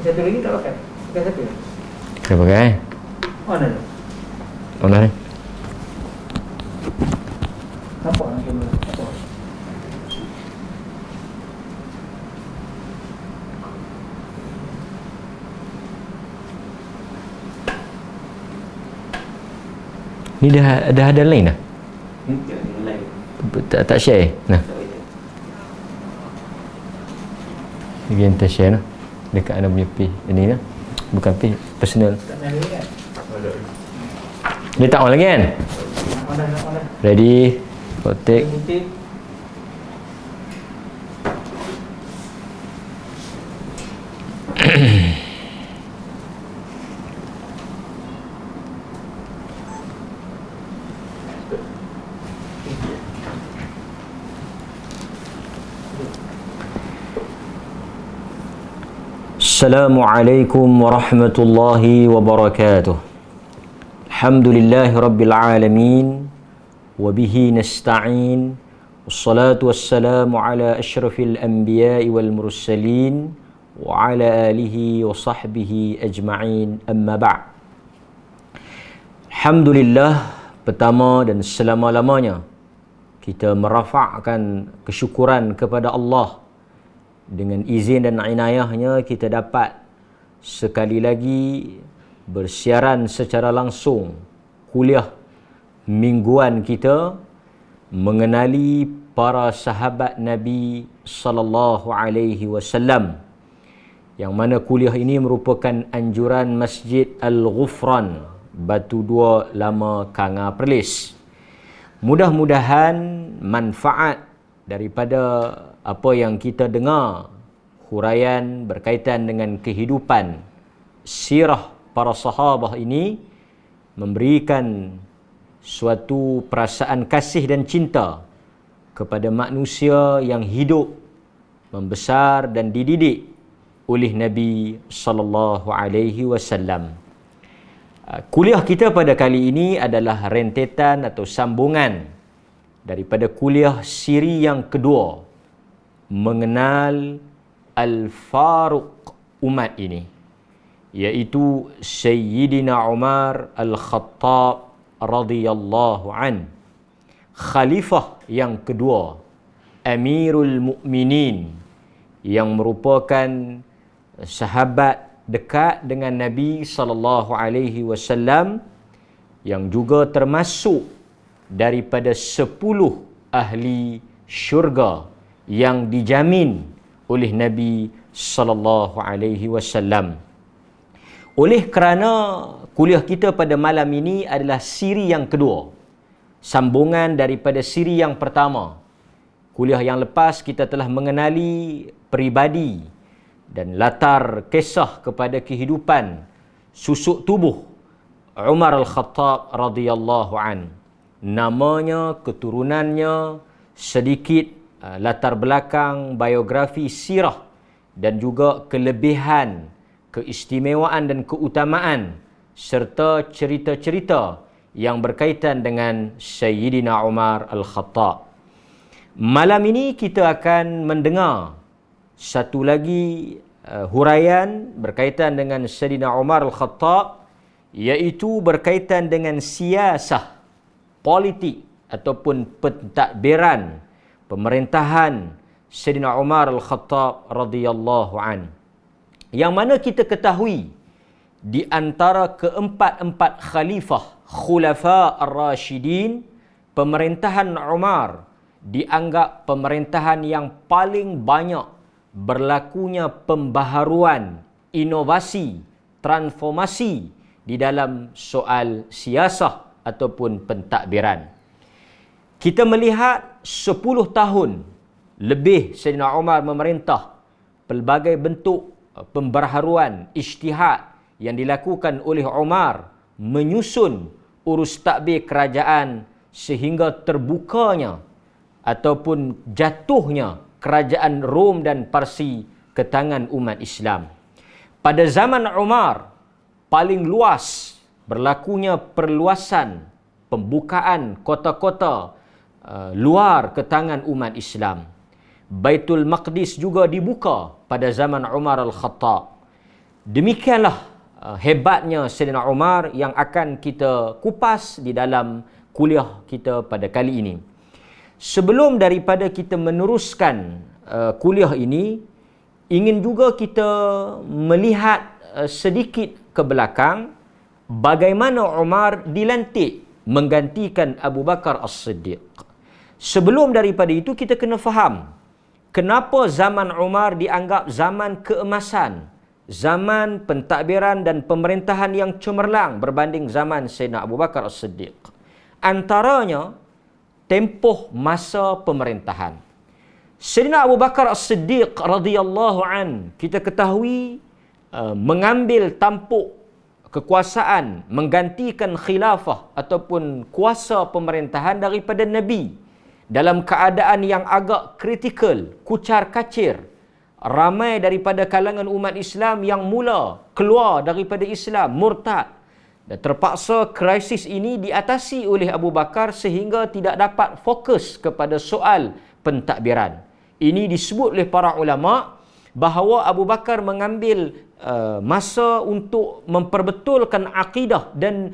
Satu lagi tak pakai. Pakai satu. Kita pakai. Mana? Mana ni? Apa nak kamera? Apa? Ni dah ada lain dah? Lain. Tak share? Nah. Lagi yang tak share lah. Dekat anda punya page. Ini lah. Bukan page. Personal. Tak nak lagi kan? Dia tak on lagi kan? Nak on dah. Ready? Go take. Putih. Assalamualaikum warahmatullahi wabarakatuh. Alhamdulillahi rabbil alamin. Wabihi nasta'in. Wassalatu wassalamu ala ashrafil anbiya'i wal mursalin. Wa ala alihi wa sahbihi ajma'in. Amma ba'. Alhamdulillah, pertama dan selama-lamanya kita merafakkan kesyukuran kepada Allah. Dengan izin dan inayahnya kita dapat sekali lagi bersiaran secara langsung kuliah mingguan kita mengenali para sahabat Nabi sallallahu alaihi wasallam, yang mana kuliah ini merupakan anjuran Masjid Al-Ghufran, Batu Dua, Lama, Kanga, Perlis. Mudah-mudahan manfaat daripada apa yang kita dengar, huraian berkaitan dengan kehidupan sirah para sahabah ini, memberikan suatu perasaan kasih dan cinta kepada manusia yang hidup, membesar dan dididik oleh Nabi sallallahu alaihi wasallam. Kuliah kita pada kali ini adalah rentetan atau sambungan daripada kuliah siri yang kedua, mengenal Al-Faruq umat ini, iaitu Sayyidina Umar Al-Khattab radhiyallahu an, khalifah yang kedua, Amirul Mukminin, yang merupakan sahabat dekat dengan Nabi sallallahu alaihi wasallam, yang juga termasuk daripada 10 ahli syurga yang dijamin oleh Nabi sallallahu alaihi wasallam. Oleh kerana kuliah kita pada malam ini adalah siri yang kedua, sambungan daripada siri yang pertama. Kuliah yang lepas kita telah mengenali peribadi dan latar kisah kepada kehidupan susuk tubuh Umar Al-Khattab radhiyallahu an. Namanya, keturunannya, sedikit latar belakang, biografi, sirah dan juga kelebihan, keistimewaan dan keutamaan serta cerita-cerita yang berkaitan dengan Sayyidina Umar Al-Khattab. Malam ini kita akan mendengar satu lagi huraian berkaitan dengan Sayyidina Umar Al-Khattab, iaitu berkaitan dengan siasah, politik ataupun pentadbiran pemerintahan Sayyidina Umar Al-Khattab radhiyallahu an, yang mana kita ketahui di antara keempat-empat khalifah Khulafa Ar-Rashidin, pemerintahan Umar dianggap pemerintahan yang paling banyak berlakunya pembaharuan, inovasi, transformasi di dalam soal siasah ataupun pentadbiran. Kita melihat 10 tahun lebih Sayyidina Umar memerintah, pelbagai bentuk pembaharuan, ijtihad yang dilakukan oleh Umar menyusun urus tadbir kerajaan sehingga terbukanya ataupun jatuhnya kerajaan Rom dan Parsi ke tangan umat Islam. Pada zaman Umar, paling luas berlakunya perluasan pembukaan kota-kota luar ke tangan umat Islam. Baitul Maqdis juga dibuka pada zaman Umar Al-Khattab. Demikianlah hebatnya Sayyidina Umar yang akan kita kupas di dalam kuliah kita pada kali ini. Sebelum daripada kita meneruskan kuliah ini, ingin juga kita melihat sedikit ke belakang bagaimana Umar dilantik menggantikan Abu Bakar As-Siddiq. Sebelum daripada itu kita kena faham kenapa zaman Umar dianggap zaman keemasan, zaman pentadbiran dan pemerintahan yang cemerlang berbanding zaman Sayyidina Abu Bakar As-Siddiq. Antaranya tempoh masa pemerintahan. Sayyidina Abu Bakar As-Siddiq radhiyallahu an, kita ketahui mengambil tampuk kekuasaan, menggantikan khilafah ataupun kuasa pemerintahan daripada Nabi dalam keadaan yang agak kritikal, kucar-kacir. Ramai daripada kalangan umat Islam yang mula keluar daripada Islam, murtad. Dan terpaksa krisis ini diatasi oleh Abu Bakar sehingga tidak dapat fokus kepada soal pentadbiran. Ini disebut oleh para ulama bahawa Abu Bakar mengambil masa untuk memperbetulkan akidah dan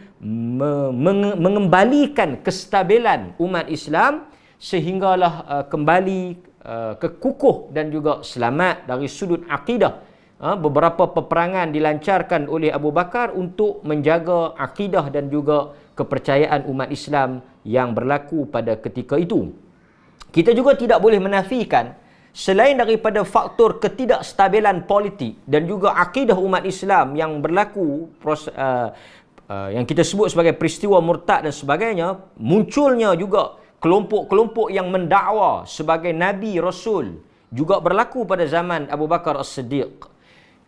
mengembalikan kestabilan umat Islam sehinggalah kembali kekukuh dan juga selamat dari sudut akidah. Beberapa peperangan dilancarkan oleh Abu Bakar untuk menjaga akidah dan juga kepercayaan umat Islam yang berlaku pada ketika itu. Kita juga tidak boleh menafikan selain daripada faktor ketidakstabilan politik dan juga akidah umat Islam yang berlaku yang kita sebut sebagai peristiwa murtad dan sebagainya, munculnya juga kelompok-kelompok yang mendakwa sebagai Nabi Rasul juga berlaku pada zaman Abu Bakar As-Siddiq.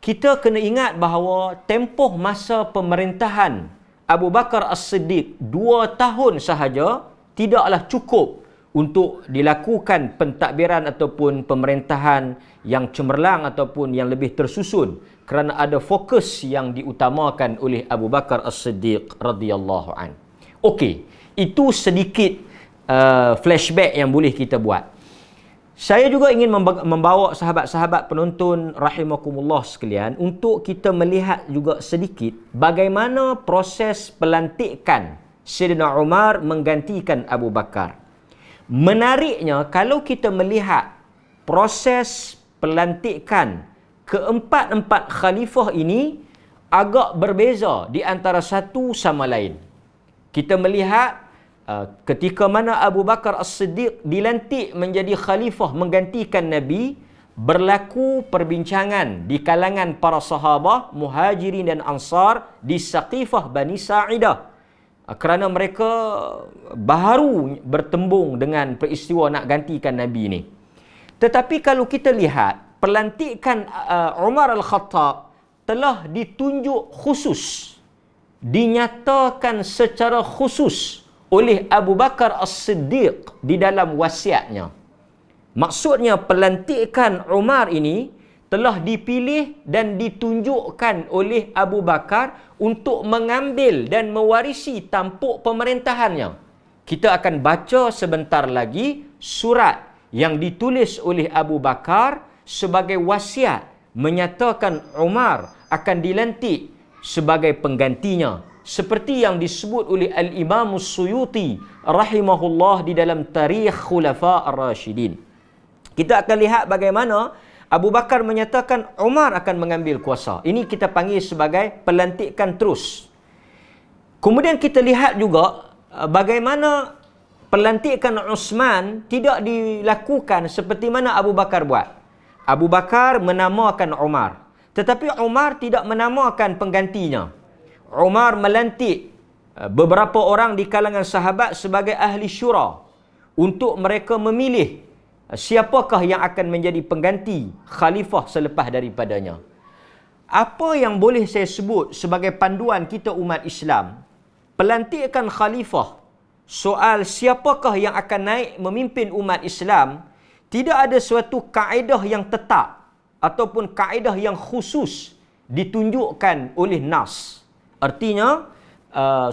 Kita kena ingat bahawa tempoh masa pemerintahan Abu Bakar As-Siddiq 2 tahun sahaja tidaklah cukup untuk dilakukan pentadbiran ataupun pemerintahan yang cemerlang ataupun yang lebih tersusun, kerana ada fokus yang diutamakan oleh Abu Bakar As-Siddiq radhiyallahu an. Okey, itu sedikit flashback yang boleh kita buat. Saya juga ingin membawa sahabat-sahabat penonton rahimakumullah sekalian untuk kita melihat juga sedikit bagaimana proses pelantikan Sayyidina Umar menggantikan Abu Bakar. Menariknya, kalau kita melihat proses pelantikan keempat-empat khalifah ini agak berbeza di antara satu sama lain. Kita melihat ketika mana Abu Bakar As-Siddiq dilantik menjadi khalifah menggantikan Nabi, berlaku perbincangan di kalangan para sahabah, muhajirin dan ansar di Saqifah Bani Sa'idah. Kerana mereka baru bertembung dengan peristiwa nak gantikan Nabi ini. Tetapi kalau kita lihat, pelantikan Umar Al-Khattab telah ditunjuk khusus, dinyatakan secara khusus oleh Abu Bakar As-Siddiq di dalam wasiatnya. Maksudnya pelantikan Umar ini telah dipilih dan ditunjukkan oleh Abu Bakar untuk mengambil dan mewarisi tampuk pemerintahannya. Kita akan baca sebentar lagi surat yang ditulis oleh Abu Bakar sebagai wasiat menyatakan Umar akan dilantik sebagai penggantinya, seperti yang disebut oleh Al-Imam As-Suyuti rahimahullah di dalam Tarikh Khulafa Ar-Rashidin. Kita akan lihat bagaimana Abu Bakar menyatakan Umar akan mengambil kuasa. Ini kita panggil sebagai pelantikan terus. Kemudian kita lihat juga bagaimana pelantikan Uthman tidak dilakukan seperti mana Abu Bakar buat. Abu Bakar menamakan Umar, tetapi Umar tidak menamakan penggantinya. Umar melantik beberapa orang di kalangan sahabat sebagai ahli syura untuk mereka memilih siapakah yang akan menjadi pengganti khalifah selepas daripadanya. Apa yang boleh saya sebut sebagai panduan kita umat Islam, pelantikan khalifah, soal siapakah yang akan naik memimpin umat Islam, tidak ada suatu kaedah yang tetap ataupun kaedah yang khusus ditunjukkan oleh nas. Artinya,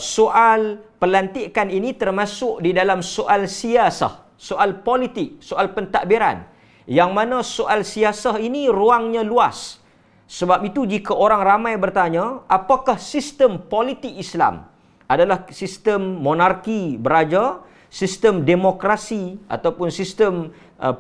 soal pelantikan ini termasuk di dalam soal siasah, soal politik, soal pentadbiran. Yang mana soal siasah ini ruangnya luas. Sebab itu jika orang ramai bertanya, apakah sistem politik Islam adalah sistem monarki beraja, sistem demokrasi ataupun sistem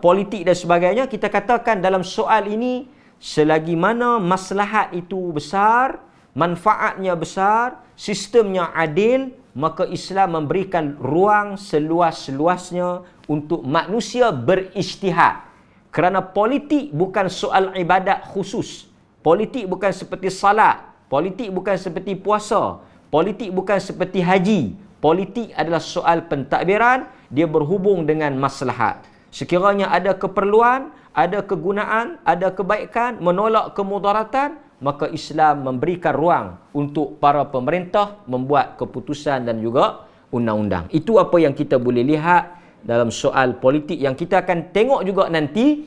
politik dan sebagainya, kita katakan dalam soal ini, selagi mana maslahat itu besar, manfaatnya besar, sistemnya adil, maka Islam memberikan ruang seluas-luasnya untuk manusia berijtihad. Kerana politik bukan soal ibadat khusus. Politik bukan seperti salat. Politik bukan seperti puasa. Politik bukan seperti haji. Politik adalah soal pentadbiran, dia berhubung dengan maslahat. Sekiranya ada keperluan, ada kegunaan, ada kebaikan, menolak kemudaratan, maka Islam memberikan ruang untuk para pemerintah membuat keputusan dan juga undang-undang. Itu apa yang kita boleh lihat dalam soal politik yang kita akan tengok juga nanti.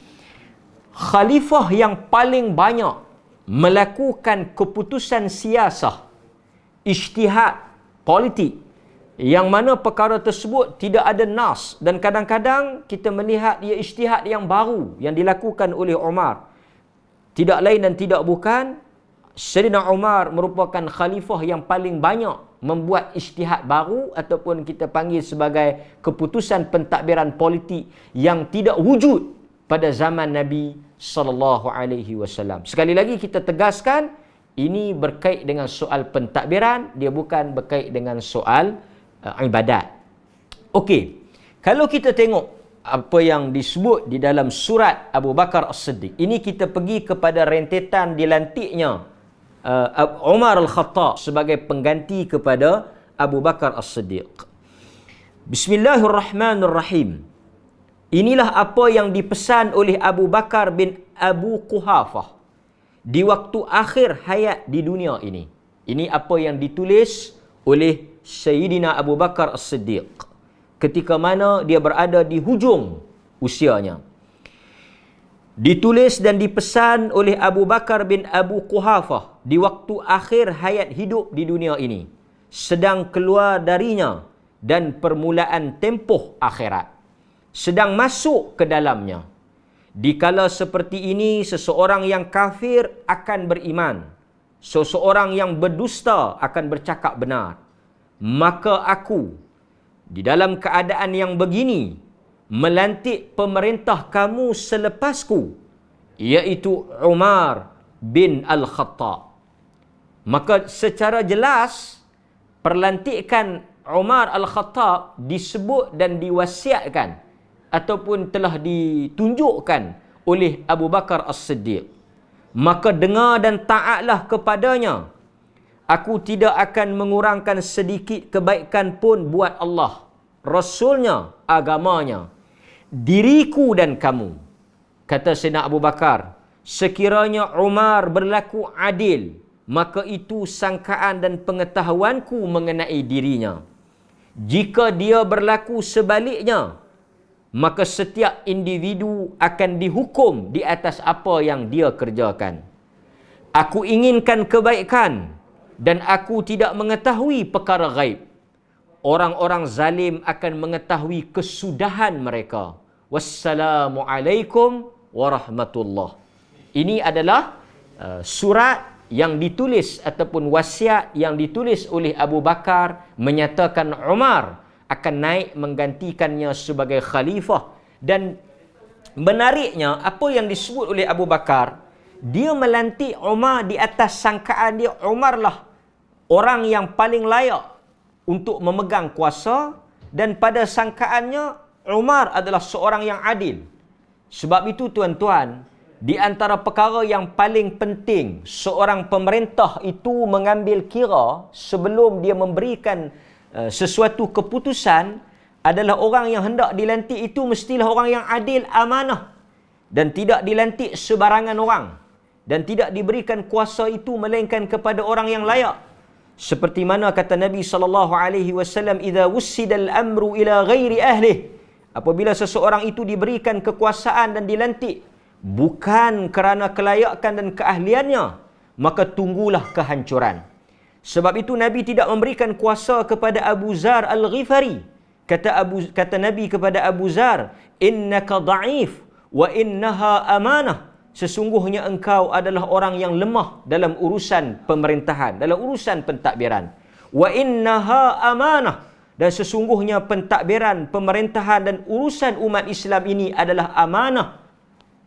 Khalifah yang paling banyak melakukan keputusan siasah, ijtihad politik, yang mana perkara tersebut tidak ada nas, dan kadang-kadang kita melihat ia ijtihad yang baru yang dilakukan oleh Umar. Tidak lain dan tidak bukan, Sayyidina Umar merupakan khalifah yang paling banyak membuat ijtihad baru ataupun kita panggil sebagai keputusan pentadbiran politik yang tidak wujud pada zaman Nabi sallallahu alaihi wasallam. Sekali lagi kita tegaskan, ini berkait dengan soal pentadbiran, dia bukan berkait dengan soal ibadat. Okey. Kalau kita tengok apa yang disebut di dalam surat Abu Bakar As-Siddiq, ini kita pergi kepada rentetan dilantiknya Umar Al-Khattab sebagai pengganti kepada Abu Bakar As-Siddiq. Bismillahirrahmanirrahim. Inilah apa yang dipesan oleh Abu Bakar bin Abu Quhafah di waktu akhir hayat di dunia ini. Ini apa yang ditulis oleh Sayyidina Abu Bakar As-Siddiq ketika mana dia berada di hujung usianya. Ditulis dan dipesan oleh Abu Bakar bin Abu Quhafah di waktu akhir hayat hidup di dunia ini, sedang keluar darinya dan permulaan tempoh akhirat, sedang masuk ke dalamnya. Dikala seperti ini, seseorang yang kafir akan beriman, seseorang yang berdusta akan bercakap benar. Maka aku, di dalam keadaan yang begini, melantik pemerintah kamu selepasku, iaitu Umar bin Al-Khattab. Maka secara jelas, perlantikan Umar Al-Khattab disebut dan diwasiatkan ataupun telah ditunjukkan oleh Abu Bakar As-Siddiq. Maka dengar dan taatlah kepadanya. Aku tidak akan mengurangkan sedikit kebaikan pun buat Allah, Rasulnya, agamanya, diriku dan kamu. Kata Sayyidina Abu Bakar, sekiranya Umar berlaku adil, maka itu sangkaan dan pengetahuanku mengenai dirinya. Jika dia berlaku sebaliknya, maka setiap individu akan dihukum di atas apa yang dia kerjakan. Aku inginkan kebaikan dan aku tidak mengetahui perkara gaib. Orang-orang zalim akan mengetahui kesudahan mereka. Wassalamualaikum warahmatullah. Ini adalah surat yang ditulis ataupun wasiat yang ditulis oleh Abu Bakar menyatakan Umar akan naik menggantikannya sebagai khalifah. Dan menariknya, apa yang disebut oleh Abu Bakar, dia melantik Umar di atas sangkaan dia Umar lah orang yang paling layak untuk memegang kuasa, dan pada sangkaannya Umar adalah seorang yang adil. Sebab itu tuan-tuan, di antara perkara yang paling penting seorang pemerintah itu mengambil kira sebelum dia memberikan sesuatu keputusan adalah orang yang hendak dilantik itu mestilah orang yang adil, amanah, dan tidak dilantik sebarangan orang, dan tidak diberikan kuasa itu melainkan kepada orang yang layak. Seperti mana kata Nabi SAW, "Idza wussidal amru ila ghairi ahlihi." Apabila seseorang itu diberikan kekuasaan dan dilantik bukan kerana kelayakan dan keahliannya, maka tunggulah kehancuran. Sebab itu Nabi tidak memberikan kuasa kepada Abu Zar Al-Ghifari. Kata Nabi kepada Abu Zar, "Innaka dha'if wa innaha amanah." sesungguhnya engkau adalah orang yang lemah dalam urusan pemerintahan, dalam urusan pentadbiran. Wa innaha amanah, dan sesungguhnya pentadbiran, pemerintahan dan urusan umat Islam ini adalah amanah.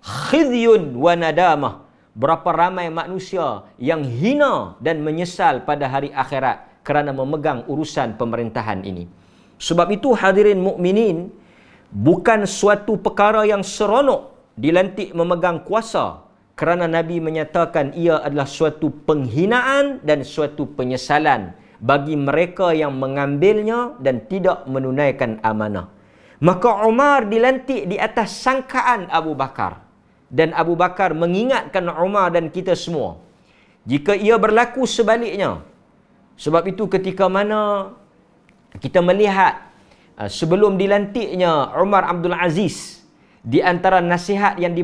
Khizyun wa nadamah, berapa ramai manusia yang hina dan menyesal pada hari akhirat kerana memegang urusan pemerintahan ini. Sebab itu hadirin mukminin, bukan suatu perkara yang seronok dilantik memegang kuasa, kerana Nabi menyatakan ia adalah suatu penghinaan dan suatu penyesalan bagi mereka yang mengambilnya dan tidak menunaikan amanah. Maka Umar dilantik di atas sangkaan Abu Bakar, dan Abu Bakar mengingatkan Umar dan kita semua jika ia berlaku sebaliknya. Sebab itu ketika mana kita melihat sebelum dilantiknya Umar Abdul Aziz, di antara nasihat yang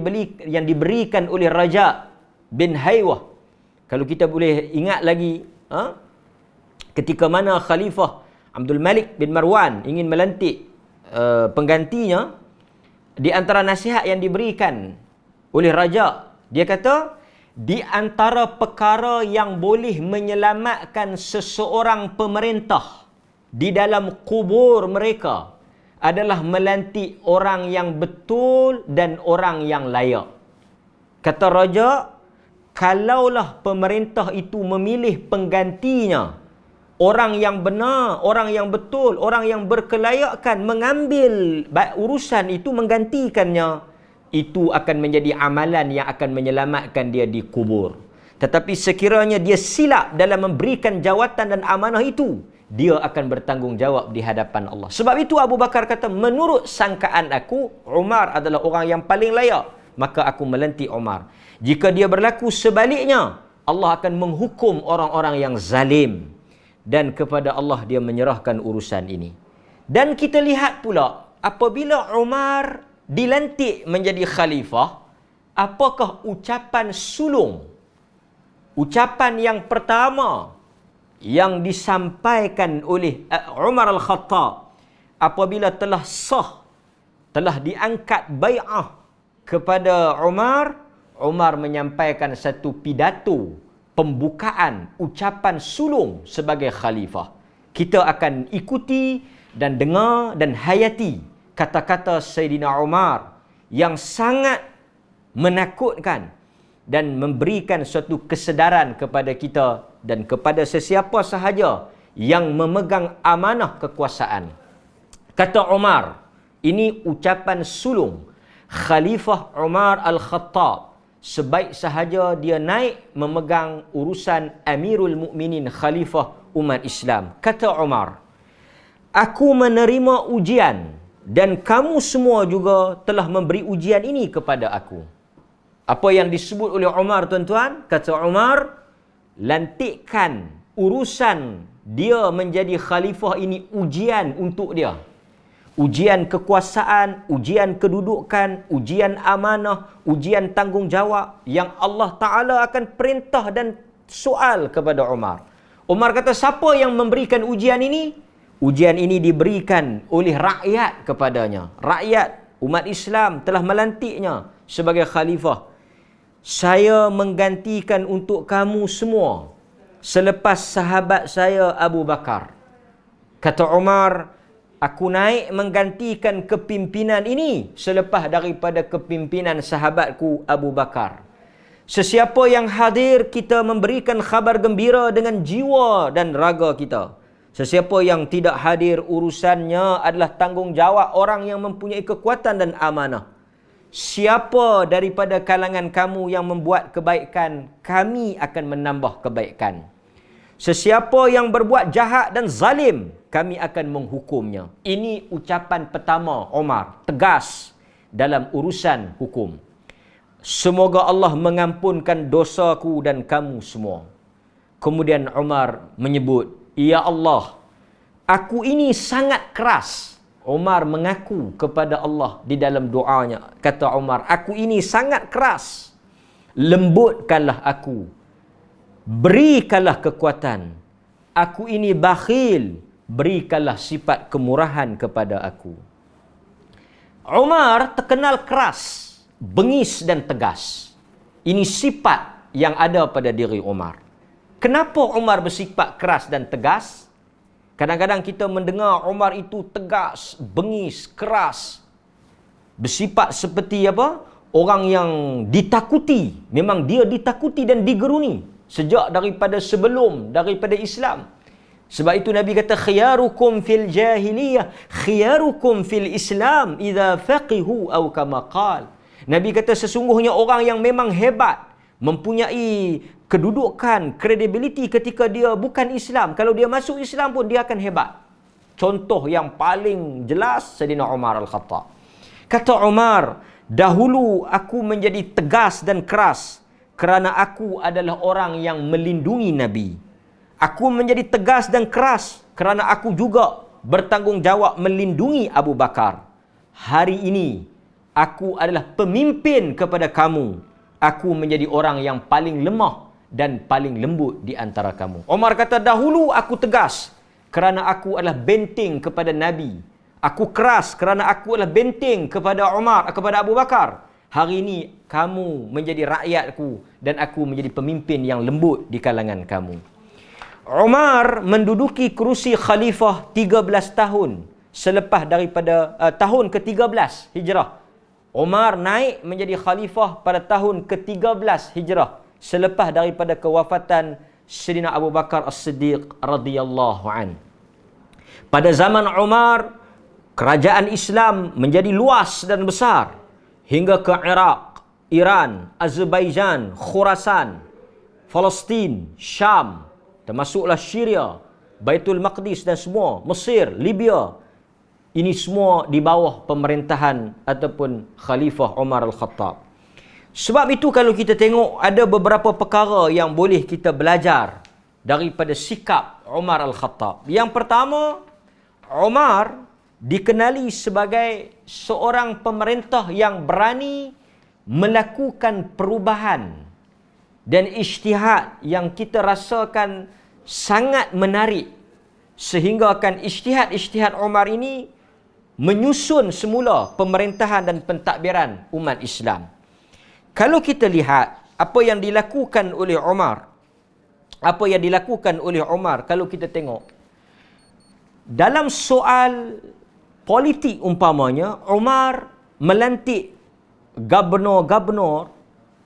diberikan oleh Raja bin Haywah, kalau kita boleh ingat lagi, ketika mana Khalifah Abdul Malik bin Marwan ingin melantik penggantinya, di antara nasihat yang diberikan oleh Raja, dia kata, di antara perkara yang boleh menyelamatkan seseorang pemerintah di dalam kubur mereka adalah melantik orang yang betul dan orang yang layak. Kata Raja, kalaulah pemerintah itu memilih penggantinya, orang yang benar, orang yang betul, orang yang berkelayakan mengambil urusan itu, menggantikannya, itu akan menjadi amalan yang akan menyelamatkan dia di kubur. Tetapi sekiranya dia silap dalam memberikan jawatan dan amanah itu, dia akan bertanggungjawab di hadapan Allah. Sebab itu Abu Bakar kata, menurut sangkaan aku, Umar adalah orang yang paling layak, maka aku melantik Umar. Jika dia berlaku sebaliknya, Allah akan menghukum orang-orang yang zalim, dan kepada Allah dia menyerahkan urusan ini. Dan kita lihat pula, apabila Umar dilantik menjadi khalifah, apakah ucapan sulung, ucapan yang pertama yang disampaikan oleh Umar Al-Khattab apabila telah sah, telah diangkat bai'ah kepada Umar? Umar menyampaikan satu pidato pembukaan, ucapan sulung sebagai khalifah. Kita akan ikuti dan dengar dan hayati kata-kata Sayyidina Umar yang sangat menakutkan dan memberikan suatu kesedaran kepada kita dan kepada sesiapa sahaja yang memegang amanah kekuasaan. Kata Umar, ini ucapan sulung Khalifah Umar Al-Khattab sebaik sahaja dia naik memegang urusan Amirul Mukminin, Khalifah umat Islam. Kata Umar, aku menerima ujian dan kamu semua juga telah memberi ujian ini kepada aku. Apa yang disebut oleh Umar, tuan-tuan? Kata Umar, lantikkan urusan dia menjadi khalifah ini ujian untuk dia. Ujian kekuasaan, ujian kedudukan, ujian amanah, ujian tanggungjawab yang Allah Ta'ala akan perintah dan soal kepada Umar. Umar kata, siapa yang memberikan ujian ini? Ujian ini diberikan oleh rakyat kepadanya. Rakyat, umat Islam telah melantiknya sebagai khalifah. Saya menggantikan untuk kamu semua selepas sahabat saya Abu Bakar. Kata Umar, aku naik menggantikan kepimpinan ini selepas daripada kepimpinan sahabatku Abu Bakar. Sesiapa yang hadir, kita memberikan khabar gembira dengan jiwa dan raga kita. Sesiapa yang tidak hadir, urusannya adalah tanggungjawab orang yang mempunyai kekuatan dan amanah. Siapa daripada kalangan kamu yang membuat kebaikan, kami akan menambah kebaikan. Sesiapa yang berbuat jahat dan zalim, kami akan menghukumnya. Ini ucapan pertama Umar, tegas dalam urusan hukum. Semoga Allah mengampunkan dosaku dan kamu semua. Kemudian Umar menyebut, ya Allah, aku ini sangat keras. Umar mengaku kepada Allah di dalam doanya. Kata Umar, aku ini sangat keras. Lembutkanlah aku. Berikanlah kekuatan. Aku ini bakhil. Berikanlah sifat kemurahan kepada aku. Umar terkenal keras, bengis dan tegas. Ini sifat yang ada pada diri Umar. Kenapa Umar bersifat keras dan tegas? Kadang-kadang kita mendengar Umar itu tegas, bengis, keras. Bersifat seperti apa? Orang yang ditakuti. Memang dia ditakuti dan digeruni. Sejak daripada daripada Islam. Sebab itu Nabi kata, khiyarukum fil jahiliyah, khiyarukum fil Islam, idza faqihu aw kama qal. Nabi kata sesungguhnya orang yang memang hebat, mempunyai kedudukan, credibility ketika dia bukan Islam. Kalau dia masuk Islam pun dia akan hebat. Contoh yang paling jelas Sayyidina Umar Al-Khattab. Kata Umar, dahulu aku menjadi tegas dan keras kerana aku adalah orang yang melindungi Nabi. Aku menjadi tegas dan keras kerana aku juga bertanggungjawab melindungi Abu Bakar. Hari ini aku adalah pemimpin kepada kamu. Aku menjadi orang yang paling lemah dan paling lembut di antara kamu. Umar kata, dahulu aku tegas kerana aku adalah benteng kepada Nabi. Aku keras kerana aku adalah benteng kepada kepada Abu Bakar. Hari ini kamu menjadi rakyatku dan aku menjadi pemimpin yang lembut di kalangan kamu. Umar menduduki kerusi khalifah 13 tahun selepas daripada tahun ke-13 Hijrah. Umar naik menjadi khalifah pada tahun ke-13 Hijrah selepas daripada kewafatan Sayyidina Abu Bakar As-Siddiq radhiyallahu an. Pada zaman Umar, kerajaan Islam menjadi luas dan besar hingga ke Iraq, Iran, Azerbaijan, Khurasan, Palestin, Syam, termasuklah Syria, Baitul Maqdis dan semua, Mesir, Libya. Ini semua di bawah pemerintahan ataupun Khalifah Umar Al-Khattab. Sebab itu kalau kita tengok ada beberapa perkara yang boleh kita belajar daripada sikap Umar Al-Khattab. Yang pertama, Umar dikenali sebagai seorang pemerintah yang berani melakukan perubahan dan ijtihad yang kita rasakan sangat menarik, sehingga akan ijtihad Umar ini menyusun semula pemerintahan dan pentadbiran umat Islam. Kalau kita lihat apa yang dilakukan oleh Umar, kalau kita tengok dalam soal politik umpamanya, Umar melantik gubernur-gubernur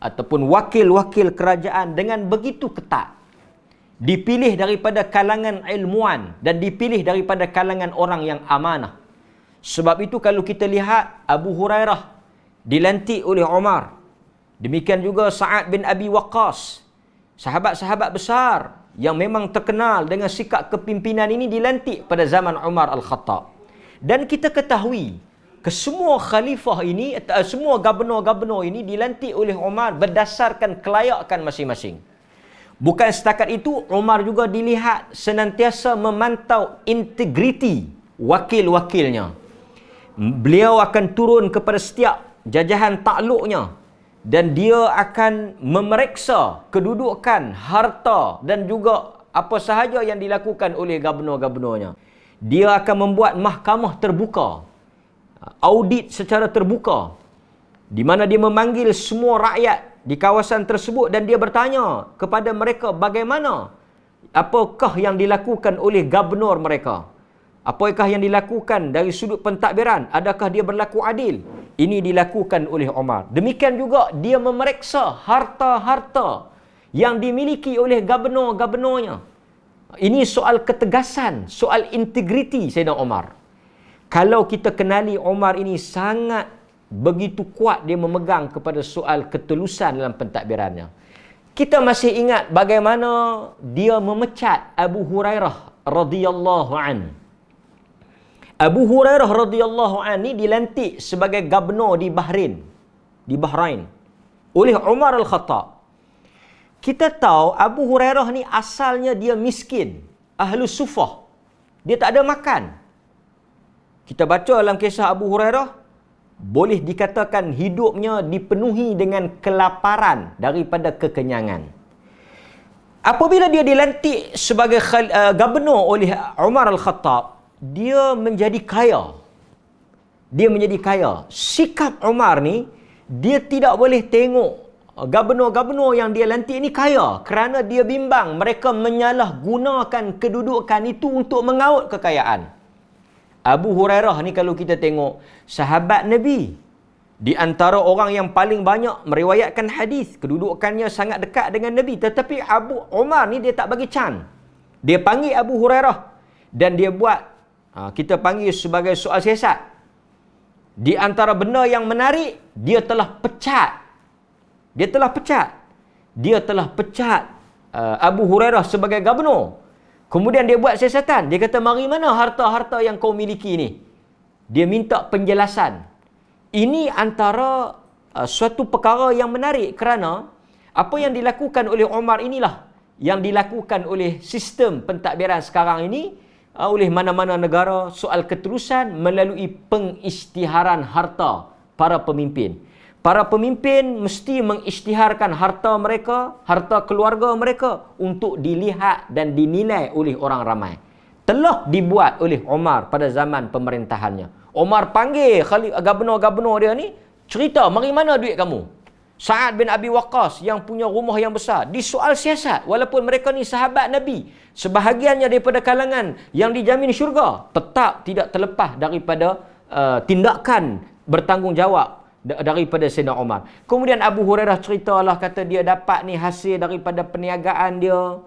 ataupun wakil-wakil kerajaan dengan begitu ketat. Dipilih daripada kalangan ilmuwan dan dipilih daripada kalangan orang yang amanah. Sebab itu kalau kita lihat Abu Hurairah dilantik oleh Umar. Demikian juga Sa'ad bin Abi Waqqas. Sahabat-sahabat besar yang memang terkenal dengan sikap kepimpinan ini dilantik pada zaman Umar Al-Khattab. Dan kita ketahui kesemua khalifah ini, semua gubernur-gubernur ini dilantik oleh Umar berdasarkan kelayakan masing-masing. Bukan setakat itu, Umar juga dilihat senantiasa memantau integriti wakil-wakilnya. Beliau akan turun kepada setiap jajahan takluknya dan dia akan memeriksa kedudukan, harta dan juga apa sahaja yang dilakukan oleh gubernur-gubernurnya. Dia akan membuat mahkamah terbuka, audit secara terbuka, di mana dia memanggil semua rakyat di kawasan tersebut dan dia bertanya kepada mereka bagaimana, apakah yang dilakukan oleh gubernur mereka, apakah yang dilakukan dari sudut pentadbiran, adakah dia berlaku adil. Ini dilakukan oleh Umar. Demikian juga dia memeriksa harta-harta yang dimiliki oleh gubernur-gubernurnya. Ini soal ketegasan, soal integriti Sayyidina Umar. Kalau kita kenali Umar ini sangat begitu kuat dia memegang kepada soal ketulusan dalam pentadbirannya. Kita masih ingat bagaimana dia memecat Abu Hurairah radhiyallahu an. Abu Hurairah radhiyallahu an ni dilantik sebagai gubernur di Bahrain oleh Umar Al-Khattab. Kita tahu Abu Hurairah ni asalnya dia miskin, Ahlus Sufah. Dia tak ada makan. Kita baca dalam kisah Abu Hurairah, boleh dikatakan hidupnya dipenuhi dengan kelaparan daripada kekenyangan. Apabila dia dilantik sebagai gubernur oleh Umar Al-Khattab, dia menjadi kaya. Sikap Umar ni, dia tidak boleh tengok gubernur-gubernur yang dia lantik ni kaya kerana dia bimbang mereka menyalahgunakan kedudukan itu untuk mengaut kekayaan. Abu Hurairah ni kalau kita tengok sahabat Nabi, di antara orang yang paling banyak meriwayatkan hadis, kedudukannya sangat dekat dengan Nabi, tetapi Abu Umar ni dia tak bagi can. Dia panggil Abu Hurairah dan dia buat kita panggil sebagai soal siasat. Di antara benda yang menarik, dia telah pecat Abu Hurairah sebagai gubernur. Kemudian dia buat siasatan. Dia kata, mari mana harta-harta yang kau miliki ni? Dia minta penjelasan. Ini antara suatu perkara yang menarik kerana apa yang dilakukan oleh Umar inilah yang dilakukan oleh sistem pentadbiran sekarang ini oleh mana-mana negara, soal keterusan melalui pengisytiharan harta para pemimpin. Para pemimpin mesti mengisytiharkan harta mereka, harta keluarga mereka untuk dilihat dan dinilai oleh orang ramai. Telah dibuat oleh Umar pada zaman pemerintahannya. Umar panggil gubernur-gubernur dia ni, cerita, mari mana duit kamu? Sa'ad bin Abi Waqqas yang punya rumah yang besar, disoal siasat, walaupun mereka ni sahabat Nabi, sebahagiannya daripada kalangan yang dijamin syurga, tetap tidak terlepas daripada tindakan bertanggungjawab daripada Sayyidina Umar. Kemudian Abu Hurairah ceritalah, kata dia dapat ni hasil daripada perniagaan dia.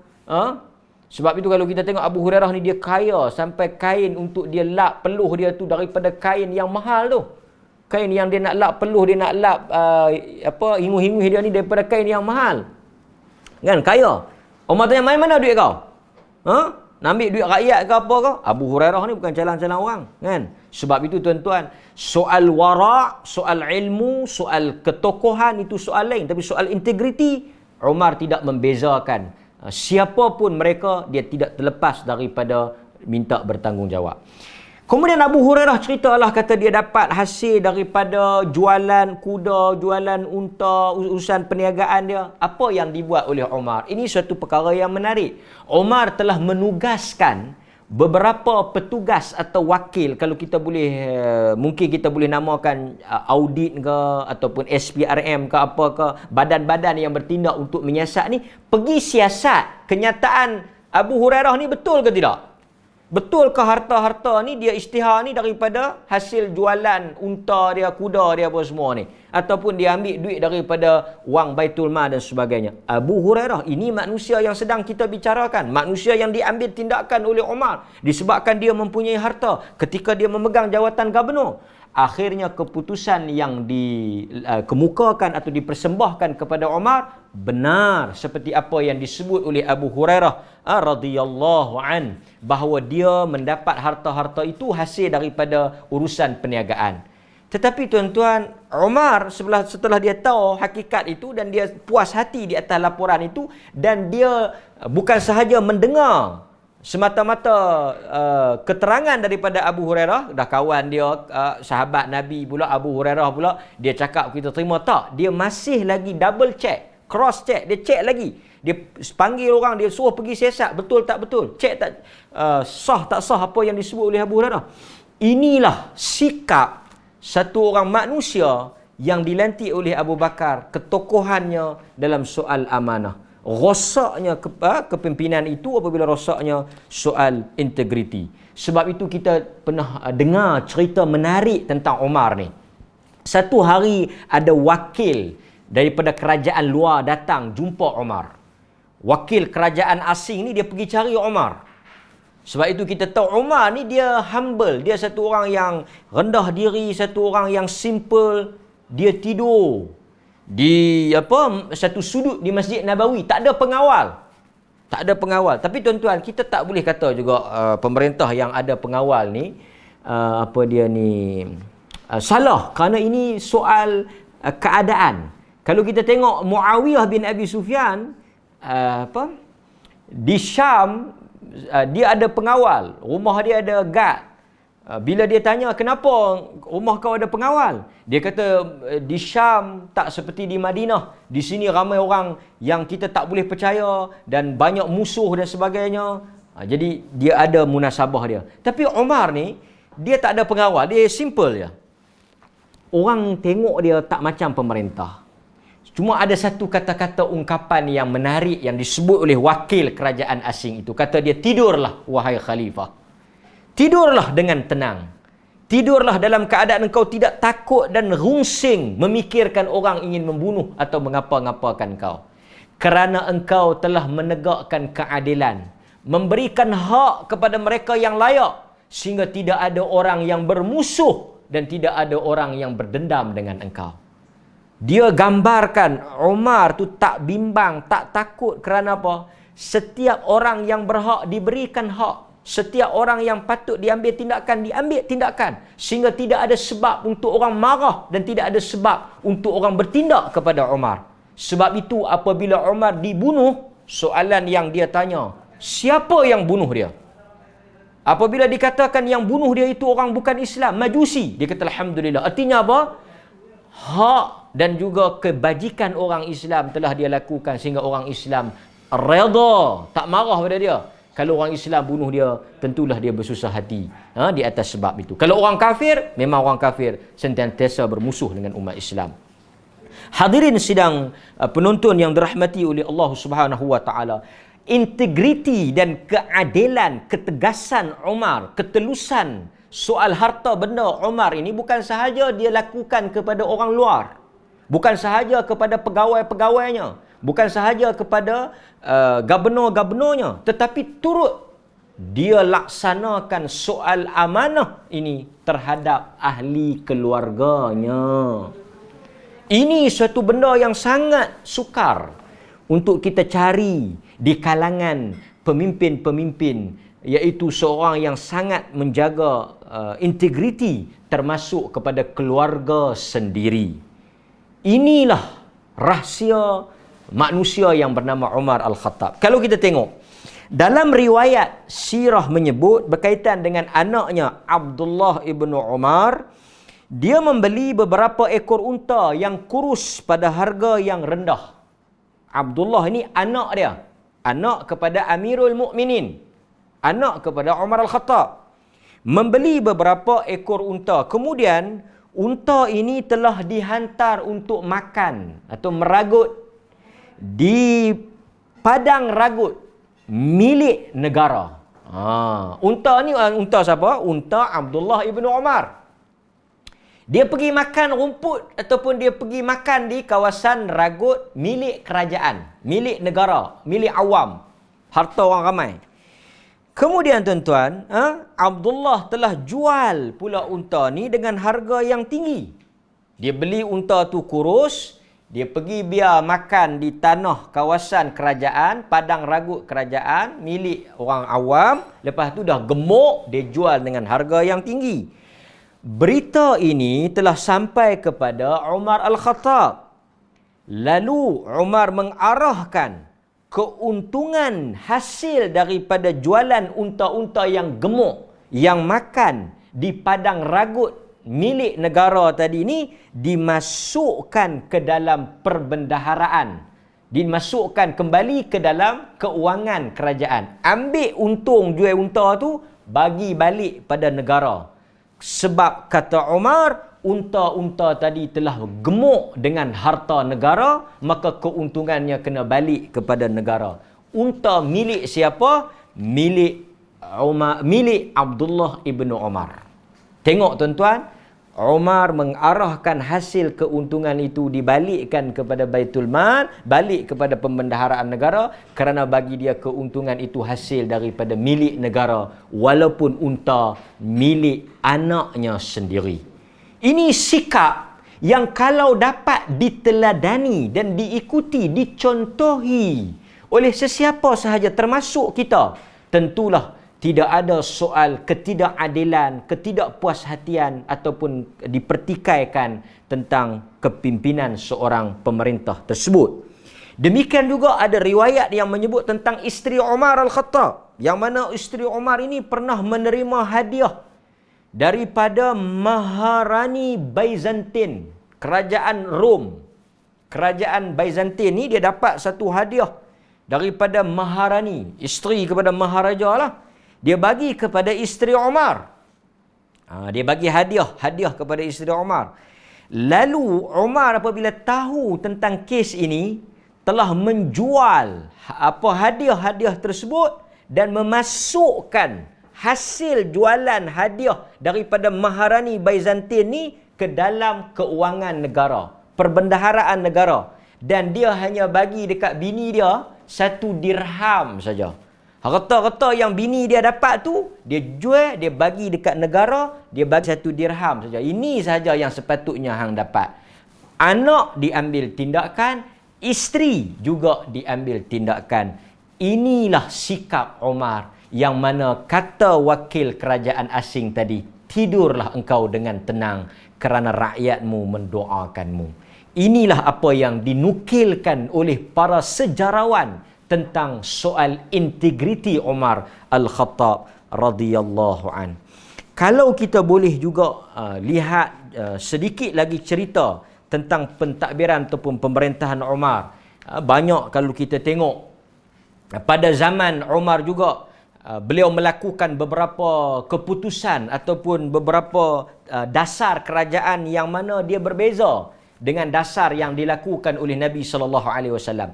Sebab itu kalau kita tengok Abu Hurairah ni dia kaya sampai kain untuk dia lap peluh dia tu daripada kain yang mahal tu. Kain yang dia nak lap peluh, dia nak lap hingu-hingu dia ni daripada kain yang mahal. Kan, kaya. Umar tanya, mana duit kau? Nak ambil duit rakyat ke apa kau? Abu Hurairah ni bukan calon-calon orang, kan? Sebab itu tuan-tuan, soal wara', soal ilmu, soal ketokohan itu soal lain, tapi soal integriti Umar tidak membezakan siapa pun mereka, dia tidak terlepas daripada minta bertanggungjawab. Kemudian Abu Hurairah ceritalah, kata dia dapat hasil daripada jualan kuda, jualan unta, urusan perniagaan dia. Apa yang dibuat oleh Umar? Ini suatu perkara yang menarik. Umar telah menugaskan beberapa petugas atau wakil, kalau kita boleh, mungkin kita boleh namakan audit ke, ataupun SPRM ke apa ke, badan-badan yang bertindak untuk menyiasat ni, pergi siasat kenyataan Abu Hurairah ni betul ke tidak? Betul ke harta-harta ni, dia isytihar ni daripada hasil jualan unta dia, kuda dia apa semua ni, ataupun dia ambil duit daripada wang Baitul Mal dan sebagainya. Abu Hurairah ini manusia yang sedang kita bicarakan, manusia yang diambil tindakan oleh Umar disebabkan dia mempunyai harta ketika dia memegang jawatan gubernur. Akhirnya keputusan yang dikemukakan atau dipersembahkan kepada Umar benar seperti apa yang disebut oleh Abu Hurairah radhiyallahu an, bahawa dia mendapat harta-harta itu hasil daripada urusan perniagaan. Tetapi tuan-tuan, Umar setelah dia tahu hakikat itu dan dia puas hati di atas laporan itu, dan dia bukan sahaja mendengar semata-mata keterangan daripada Abu Hurairah, dah kawan dia, sahabat Nabi pula, Abu Hurairah pula, dia cakap kita terima, tak, dia masih lagi double check, cross check, dia check lagi, dia panggil orang, dia suruh pergi siasat, betul tak betul, check tak, sah tak sah apa yang disebut oleh Abu Hurairah. Inilah sikap satu orang manusia yang dilantik oleh Abu Bakar, ketokohannya dalam soal amanah. Rosaknya kepimpinan itu apabila rosaknya soal integriti. Sebab itu kita pernah dengar cerita menarik tentang Umar ni. Satu hari ada wakil daripada kerajaan luar datang jumpa Umar. Wakil kerajaan asing ni dia pergi cari Umar. Sebab itu kita tahu Umar ni dia humble, dia satu orang yang rendah diri, satu orang yang simple. Dia tidur di satu sudut di Masjid Nabawi, tak ada pengawal. Tapi tuan-tuan, kita tak boleh kata juga pemerintah yang ada pengawal ni salah, kerana ini soal keadaan. Kalau kita tengok Muawiyah bin Abi Sufyan di Syam, dia ada pengawal, rumah dia ada guard. Bila dia tanya, kenapa rumah kau ada pengawal? Dia kata, di Syam tak seperti di Madinah. Di sini ramai orang yang kita tak boleh percaya dan banyak musuh dan sebagainya. Jadi dia ada munasabah dia. Tapi Umar ni, dia tak ada pengawal, dia simple je. Orang tengok dia tak macam pemerintah. Cuma ada satu kata-kata ungkapan yang menarik yang disebut oleh wakil kerajaan asing itu. Kata dia, tidurlah wahai khalifah. Tidurlah dengan tenang. Tidurlah dalam keadaan engkau tidak takut dan rungsing memikirkan orang ingin membunuh atau mengapa-ngapakan kau. Kerana engkau telah menegakkan keadilan, memberikan hak kepada mereka yang layak, sehingga tidak ada orang yang bermusuh dan tidak ada orang yang berdendam dengan engkau. Dia gambarkan Umar tu tak bimbang, tak takut. Kerana apa? Setiap orang yang berhak diberikan hak. Setiap orang yang patut diambil tindakan. Sehingga tidak ada sebab untuk orang marah dan tidak ada sebab untuk orang bertindak kepada Umar. Sebab itu apabila Umar dibunuh, soalan yang dia tanya, siapa yang bunuh dia? Apabila dikatakan yang bunuh dia itu orang bukan Islam, Majusi, dia kata alhamdulillah. Artinya apa? Hak dan juga kebajikan orang Islam telah dia lakukan sehingga orang Islam redha, tak marah pada dia. Kalau orang Islam bunuh dia, tentulah dia bersusah hati di atas sebab itu. Kalau orang kafir, memang orang kafir sentiasa bermusuh dengan umat Islam. Hadirin sidang penonton yang dirahmati oleh Allah Subhanahu wa taala, integriti dan keadilan, ketegasan Umar, ketelusan soal harta benda Umar ini bukan sahaja dia lakukan kepada orang luar, bukan sahaja kepada pegawai-pegawainya, bukan sahaja kepada gubernur-gubernurnya, tetapi turut dia laksanakan soal amanah ini terhadap ahli keluarganya. Ini suatu benda yang sangat sukar untuk kita cari di kalangan pemimpin-pemimpin, iaitu seorang yang sangat menjaga integriti termasuk kepada keluarga sendiri. Inilah rahsia manusia yang bernama Umar Al-Khattab. Kalau kita tengok dalam riwayat sirah menyebut berkaitan dengan anaknya Abdullah ibnu Umar, dia membeli beberapa ekor unta yang kurus pada harga yang rendah. Abdullah ini anak dia, anak kepada Amirul Mukminin, anak kepada Umar Al-Khattab. Membeli beberapa ekor unta. Kemudian unta ini telah dihantar untuk makan atau meragut di padang ragut milik negara. Unta ni unta siapa? Unta Abdullah ibnu Umar. Dia pergi makan rumput ataupun dia pergi makan di kawasan ragut milik kerajaan, milik negara, milik awam, harta orang ramai. Kemudian tuan-tuan, Abdullah telah jual pula unta ni dengan harga yang tinggi. Dia beli unta tu kurus, dia pergi biar makan di tanah kawasan kerajaan, padang ragut kerajaan, milik orang awam. Lepas tu dah gemuk, dia jual dengan harga yang tinggi. Berita ini telah sampai kepada Umar Al-Khattab. Lalu Umar mengarahkan keuntungan hasil daripada jualan unta-unta yang gemuk, yang makan di padang ragut milik negara tadi ini, dimasukkan ke dalam perbendaharaan, dimasukkan kembali ke dalam keuangan kerajaan. Ambil untung jual unta tu, bagi balik pada negara. Sebab kata Umar, unta-unta tadi telah gemuk dengan harta negara, maka keuntungannya kena balik kepada negara. Unta milik siapa? Milik Abdullah ibnu Umar. Tengok tuan-tuan, Umar mengarahkan hasil keuntungan itu dibalikkan kepada Baitul Mal, balik kepada pembendaharaan negara, kerana bagi dia keuntungan itu hasil daripada milik negara, walaupun unta milik anaknya sendiri. Ini sikap yang kalau dapat diteladani dan diikuti, dicontohi oleh sesiapa sahaja termasuk kita, tentulah tidak ada soal ketidakadilan, ketidakpuashatian ataupun dipertikaikan tentang kepimpinan seorang pemerintah tersebut. Demikian juga ada riwayat yang menyebut tentang isteri Umar Al-Khattab, yang mana isteri Umar ini pernah menerima hadiah daripada Maharani Byzantine, kerajaan Rom. Kerajaan Byzantine ni dia dapat satu hadiah daripada Maharani, isteri kepada Maharaja lah. Dia bagi kepada isteri Umar. Dia bagi hadiah kepada isteri Umar. Lalu Umar apabila tahu tentang kes ini, telah menjual hadiah-hadiah tersebut dan memasukkan hasil jualan hadiah daripada Maharani Byzantine ni ke dalam keuangan negara, perbendaharaan negara, dan dia hanya bagi dekat bini dia 1 dirham saja. Harta-harta yang bini dia dapat tu, dia jual, dia bagi dekat negara, dia bagi 1 dirham saja. Ini sahaja yang sepatutnya hang dapat. Anak diambil tindakan, isteri juga diambil tindakan. Inilah sikap Umar, yang mana kata wakil kerajaan asing tadi, tidurlah engkau dengan tenang kerana rakyatmu mendoakanmu. Inilah apa yang dinukilkan oleh para sejarawan tentang soal integriti Umar Al-Khattab radhiyallahu an. Kalau kita boleh juga lihat sedikit lagi cerita tentang pentadbiran ataupun pemerintahan Umar. Banyak kalau kita tengok pada zaman Umar juga, beliau melakukan beberapa keputusan ataupun beberapa dasar kerajaan yang mana dia berbeza dengan dasar yang dilakukan oleh Nabi SAW.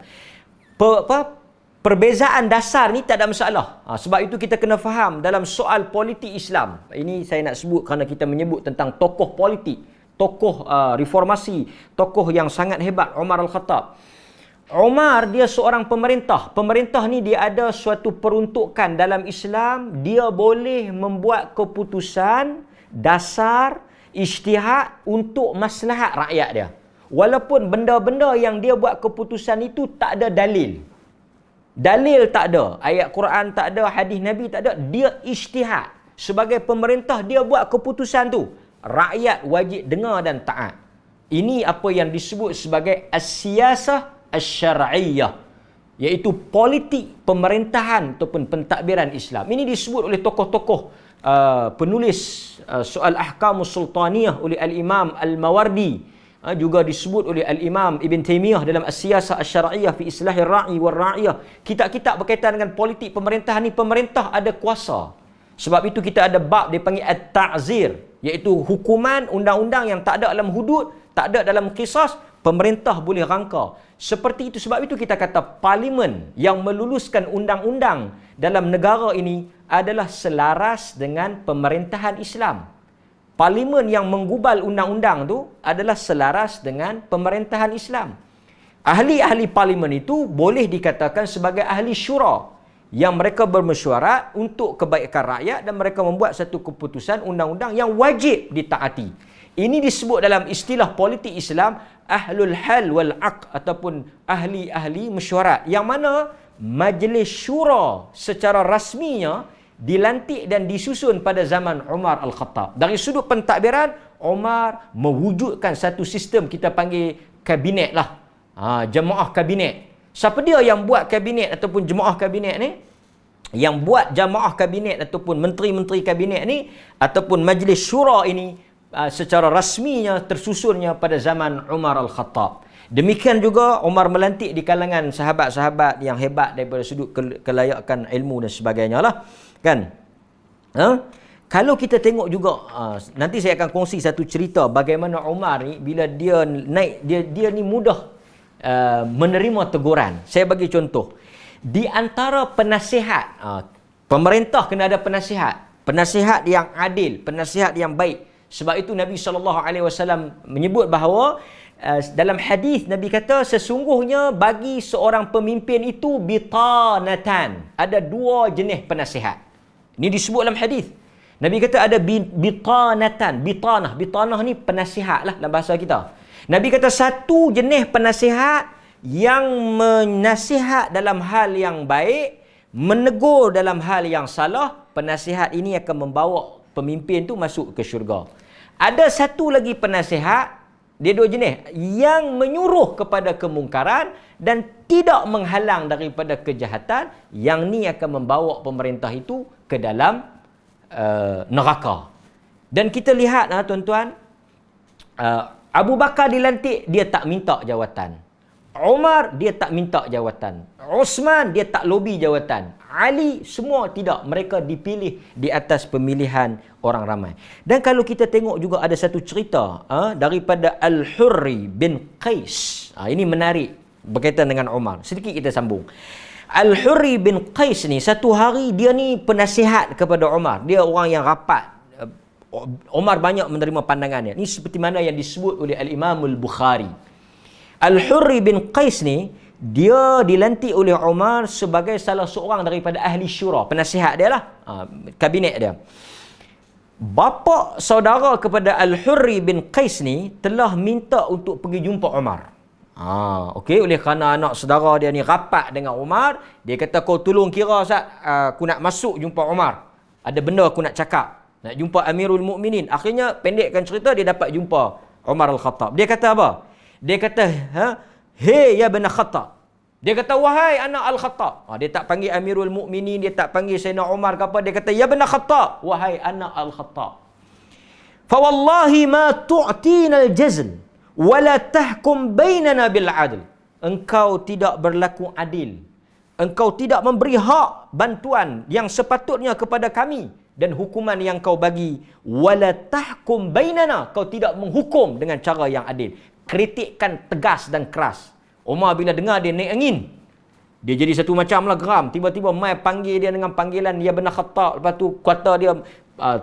Perbezaan dasar ni tak ada masalah. Sebab itu kita kena faham dalam soal politik Islam. Ini saya nak sebut kerana kita menyebut tentang tokoh politik, tokoh reformasi, tokoh yang sangat hebat, Umar Al-Khattab. Umar dia seorang pemerintah. Pemerintah ni dia ada suatu peruntukan dalam Islam. Dia boleh membuat keputusan dasar, ijtihad untuk maslahat rakyat dia. Walaupun benda-benda yang dia buat keputusan itu tak ada dalil. Dalil tak ada, ayat Quran tak ada, hadis Nabi tak ada, dia ijtihad. Sebagai pemerintah dia buat keputusan tu, rakyat wajib dengar dan taat. Ini apa yang disebut sebagai as-siyasah asy-syar'iyyah, iaitu politik pemerintahan ataupun pentadbiran Islam. Ini disebut oleh tokoh-tokoh penulis soal ahkamus sultaniyah oleh al-Imam Al-Mawardi. Juga disebut oleh Al-Imam Ibn Taymiyah dalam As-Siyasah Asy-Syar'iyyah fi Islahir Ra'i wal Ra'iyah. Kitab-kitab berkaitan dengan politik pemerintahan ni, pemerintah ada kuasa. Sebab itu kita ada bab dipanggil At-Ta'zir, iaitu hukuman undang-undang yang tak ada dalam hudud, tak ada dalam qisas, pemerintah boleh rangka. Seperti itu, sebab itu kita kata parlimen yang meluluskan undang-undang dalam negara ini adalah selaras dengan pemerintahan Islam. Parlimen yang menggubal undang-undang tu adalah selaras dengan pemerintahan Islam. Ahli-ahli parlimen itu boleh dikatakan sebagai ahli syura, yang mereka bermesyuarat untuk kebaikan rakyat dan mereka membuat satu keputusan undang-undang yang wajib ditaati. Ini disebut dalam istilah politik Islam ahlul hal wal aqd ataupun ahli-ahli mesyuarat, yang mana majlis syura secara rasminya dilantik dan disusun pada zaman Umar Al-Khattab. Dari sudut pentadbiran, Umar mewujudkan satu sistem kita panggil kabinet lah. Jemaah kabinet. Siapa dia yang buat kabinet ataupun jemaah kabinet ni? Yang buat jemaah kabinet ataupun menteri-menteri kabinet ni ataupun majlis syura ini secara rasminya tersusunnya pada zaman Umar Al-Khattab. Demikian juga Umar melantik di kalangan sahabat-sahabat yang hebat daripada sudut kelayakan ilmu dan sebagainya lah. Kan? Kalau kita tengok juga, nanti saya akan kongsi satu cerita bagaimana Umar ni bila dia naik, dia ni mudah menerima teguran. Saya bagi contoh. Di antara penasihat, pemerintah kena ada penasihat yang adil, penasihat yang baik. Sebab itu Nabi SAW menyebut bahawa dalam hadis Nabi kata sesungguhnya bagi seorang pemimpin itu bitanatan, ada 2 jenis penasihat. Ini disebut dalam hadis. Nabi kata ada bitanatan, bitanah ni penasihat lah dalam bahasa kita. Nabi kata satu jenis penasihat yang menasihat dalam hal yang baik, menegur dalam hal yang salah, penasihat ini akan membawa pemimpin tu masuk ke syurga. Ada satu lagi penasihat, dia 2 jenis, yang menyuruh kepada kemungkaran dan tidak menghalang daripada kejahatan, yang ni akan membawa pemerintah itu ke dalam neraka. Dan kita lihat tuan-tuan, Abu Bakar dilantik, dia tak minta jawatan. Umar dia tak minta jawatan. Osman dia tak lobi jawatan. Ali semua tidak, mereka dipilih di atas pemilihan orang ramai. Dan kalau kita tengok juga ada satu cerita daripada Al-Hurri bin Qais. Ini menarik berkaitan dengan Umar. Sedikit kita sambung. Al-Hurri bin Qais ni satu hari dia ni penasihat kepada Umar. Dia orang yang rapat. Umar banyak menerima pandangannya. Ini seperti mana yang disebut oleh Al-Imam Al-Bukhari. Al-Hurri bin Qais ni dia dilantik oleh Umar sebagai salah seorang daripada ahli syura, penasihat dia lah, kabinet dia. Bapa saudara kepada Al-Hurri bin Qais ni telah minta untuk pergi jumpa Umar. Okey, oleh kerana anak saudara dia ni rapat dengan Umar, dia kata, kau tolong kira Ustaz, aku nak masuk jumpa Umar. Ada benda aku nak cakap. Nak jumpa Amirul Mukminin. Akhirnya pendekkan cerita, dia dapat jumpa Umar Al-Khattab. Dia kata apa? Dia kata, "Hei ya bin Khattab." Dia kata, "Wahai anak Al-Khattab." Dia tak panggil Amirul Mukminin, dia tak panggil Sayyidina Umar ke apa. Dia kata, "Ya bin Khattab, wahai anak Al-Khattab. Fa wallahi ma tu'tina al-jazl wa la tahkum bainana bil 'adl." Engkau tidak berlaku adil. Engkau tidak memberi hak bantuan yang sepatutnya kepada kami, dan hukuman yang kau bagi, wala tahkum bainana, kau tidak menghukum dengan cara yang adil. Kritikkan tegas dan keras. Umar bila dengar dia naik angin. Dia jadi satu macam lah geram. Tiba-tiba mai panggil dia dengan panggilan ya bin Khattab. Lepas tu kata dia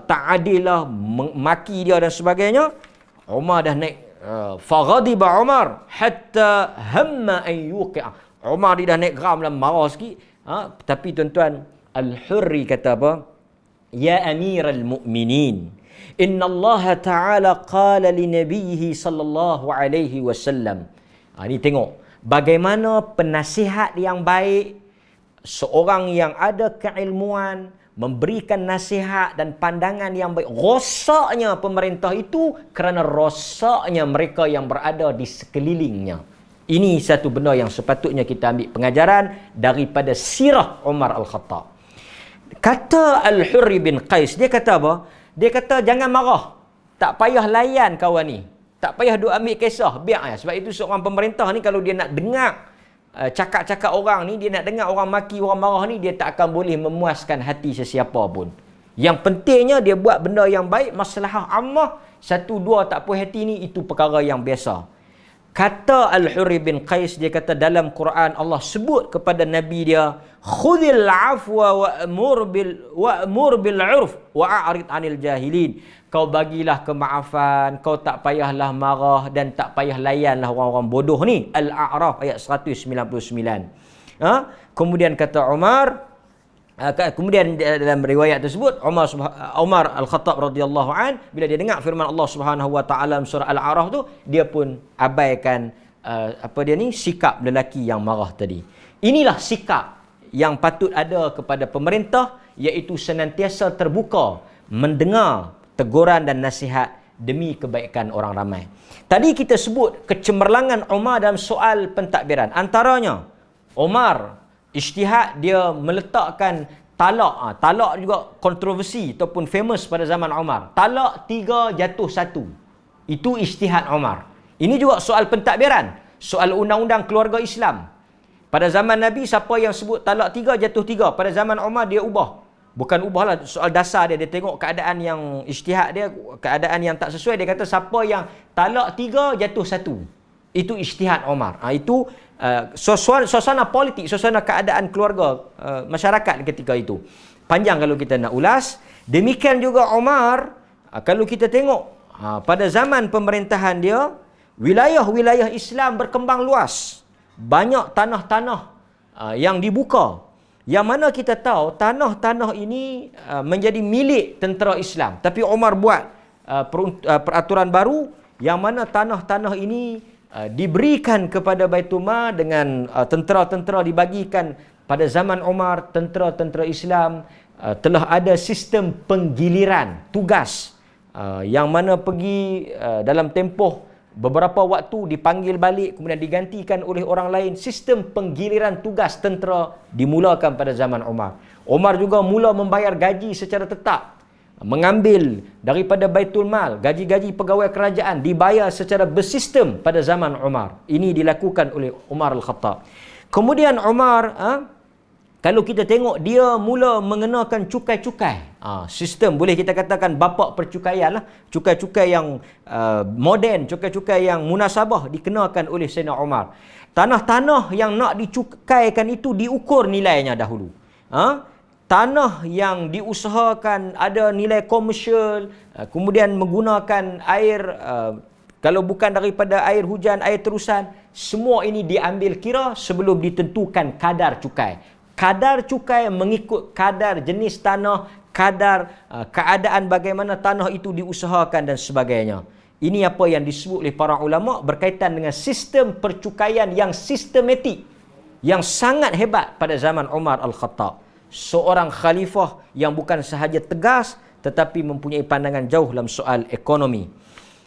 tak adil lah, maki dia dan sebagainya. Umar dah naik. Faghadiba Umar hatta hamma an yuqi'a. Umar dia dah naik geram dan marah sikit. Tapi tuan-tuan, Al-Hurri kata apa? Ya Amiral Mu'minin, inna Allah Ta'ala qala li nabiyhi sallallahu alaihi wasallam. Ini tengok bagaimana penasihat yang baik, seorang yang ada keilmuan, memberikan nasihat dan pandangan yang baik. Rosaknya pemerintah itu kerana rosaknya mereka yang berada di sekelilingnya. Ini satu benda yang sepatutnya kita ambil pengajaran daripada sirah Umar Al-Khattab. Kata Al-Hurri bin Qais, dia kata apa? Dia kata jangan marah. Tak payah layan kawan ni. Tak payah duk ambil kisah. Biar. Sebab itu seorang pemerintah ni kalau dia nak dengar cakap-cakap orang ni, dia nak dengar orang maki, orang marah ni, dia tak akan boleh memuaskan hati sesiapa pun. Yang pentingnya dia buat benda yang baik, maslahah ammah. Satu dua tak puas hati ni, itu perkara yang biasa. Kata Al-Hurri bin Qais, dia kata dalam Quran Allah sebut kepada Nabi dia, khudhil afwa wa'mur bil 'urf wa'arid 'anil jahilin. Kau bagilah kemaafan, kau tak payahlah marah dan tak payah layanlah orang-orang bodoh ni. Al-A'raf ayat 199. Kemudian kata Umar, kemudian dalam riwayat tersebut Umar Al-Khattab radhiyallahu an, bila dia dengar firman Allah Subhanahu wa taala surah Al-A'raf tu, dia pun abaikan sikap lelaki yang marah tadi. Inilah sikap yang patut ada kepada pemerintah, iaitu senantiasa terbuka mendengar teguran dan nasihat demi kebaikan orang ramai. Tadi kita sebut kecemerlangan Umar dalam soal pentadbiran. Antaranya Umar ijtihad, dia meletakkan talak. Talak juga kontroversi ataupun famous pada zaman Umar. Talak 3 jatuh 1. Itu ijtihad Umar. Ini juga soal pentadbiran, soal undang-undang keluarga Islam. Pada zaman Nabi, siapa yang sebut talak 3 jatuh 3. Pada zaman Umar dia ubah. Bukan ubahlah, soal dasar dia. Dia tengok keadaan yang ijtihad dia, keadaan yang tak sesuai. Dia kata siapa yang talak 3 jatuh 1. Itu ijtihad Umar. Itu suasana politik, suasana keadaan keluarga masyarakat ketika itu. Panjang kalau kita nak ulas. Demikian juga Umar, kalau kita tengok pada zaman pemerintahan dia, wilayah-wilayah Islam berkembang luas. Banyak tanah-tanah yang dibuka. Yang mana kita tahu tanah-tanah ini menjadi milik tentera Islam. Tapi Umar buat peraturan baru yang mana tanah-tanah ini diberikan kepada Baitul Mal dengan tentera-tentera dibagikan. Pada zaman Umar, tentera-tentera Islam telah ada sistem penggiliran tugas, yang mana pergi dalam tempoh beberapa waktu dipanggil balik kemudian digantikan oleh orang lain. Sistem penggiliran tugas tentera dimulakan pada zaman Umar. Umar juga mula membayar gaji secara tetap mengambil daripada Baitul Mal, gaji-gaji pegawai kerajaan dibayar secara bersistem pada zaman Umar. Ini dilakukan oleh Umar Al-Khattab. Kemudian Umar, kalau kita tengok, dia mula mengenakan cukai-cukai. Sistem, boleh kita katakan bapak percukaian lah. Cukai-cukai yang moden, cukai-cukai yang munasabah dikenakan oleh Sayyidina Umar. Tanah-tanah yang nak dicukaikan itu diukur nilainya dahulu. Tanah yang diusahakan ada nilai komersial, kemudian menggunakan air, kalau bukan daripada air hujan, air terusan, semua ini diambil kira sebelum ditentukan kadar cukai. Kadar cukai mengikut kadar jenis tanah, kadar keadaan bagaimana tanah itu diusahakan dan sebagainya. Ini apa yang disebut oleh para ulama berkaitan dengan sistem percukaian yang sistematik, yang sangat hebat pada zaman Umar Al-Khattab. Seorang khalifah yang bukan sahaja tegas tetapi mempunyai pandangan jauh dalam soal ekonomi.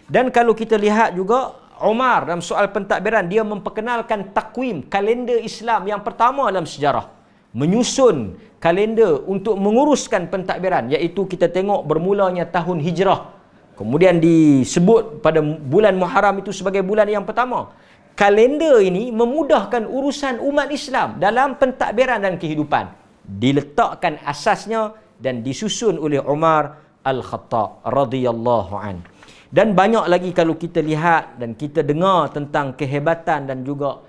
Dan kalau kita lihat juga, Umar dalam soal pentadbiran, dia memperkenalkan takwim, kalender Islam yang pertama dalam sejarah. Menyusun kalender untuk menguruskan pentadbiran, iaitu kita tengok bermulanya tahun Hijrah. Kemudian disebut pada bulan Muharram itu sebagai bulan yang pertama. Kalender ini memudahkan urusan umat Islam dalam pentadbiran dan kehidupan. Diletakkan asasnya dan disusun oleh Umar Al-Khattab radhiyallahu an. Dan banyak lagi kalau kita lihat dan kita dengar tentang kehebatan dan juga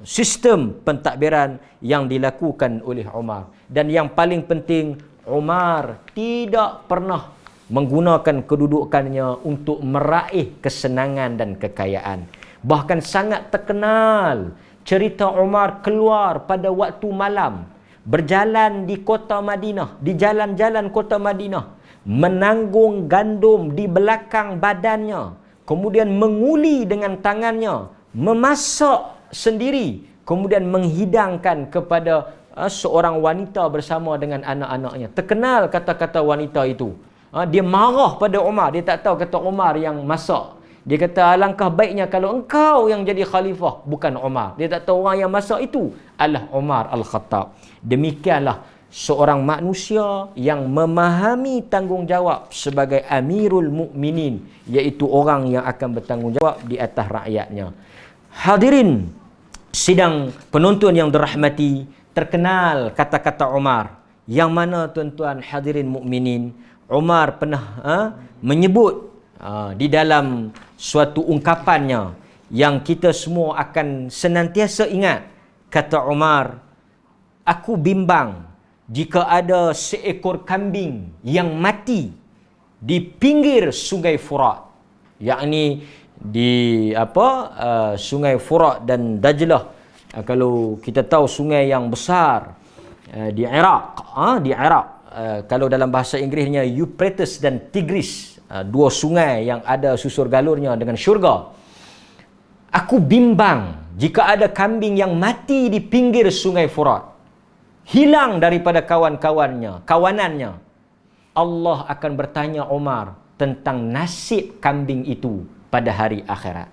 sistem pentadbiran yang dilakukan oleh Umar. Dan yang paling penting, Umar tidak pernah menggunakan kedudukannya untuk meraih kesenangan dan kekayaan. Bahkan sangat terkenal cerita Umar keluar pada waktu malam, berjalan di kota Madinah, di jalan-jalan kota Madinah, menanggung gandum di belakang badannya, kemudian menguli dengan tangannya, memasak sendiri, kemudian menghidangkan kepada seorang wanita bersama dengan anak-anaknya. Terkenal kata-kata wanita itu. Dia marah pada Umar, dia tak tahu kata Umar yang masak. Dia kata, alangkah baiknya kalau engkau yang jadi khalifah, bukan Umar. Dia tak tahu orang yang masak itu adalah Umar Al-Khattab. Demikianlah seorang manusia yang memahami tanggungjawab sebagai Amirul Mukminin, iaitu orang yang akan bertanggungjawab di atas rakyatnya. Hadirin sidang penonton yang dirahmati, terkenal kata-kata Umar. Yang mana tuan-tuan hadirin mukminin, Umar pernah menyebut di dalam suatu ungkapannya yang kita semua akan senantiasa ingat. Kata Umar, aku bimbang jika ada seekor kambing yang mati di pinggir sungai Furat, yakni di sungai Furat dan Dajlah. Kalau kita tahu sungai yang besar di Iraq, kalau dalam bahasa Inggerisnya Euphrates dan Tigris, dua sungai yang ada susur galurnya dengan syurga. Aku bimbang jika ada kambing yang mati di pinggir sungai Furat, hilang daripada kawanannya, Allah akan bertanya Umar tentang nasib kambing itu pada hari akhirat.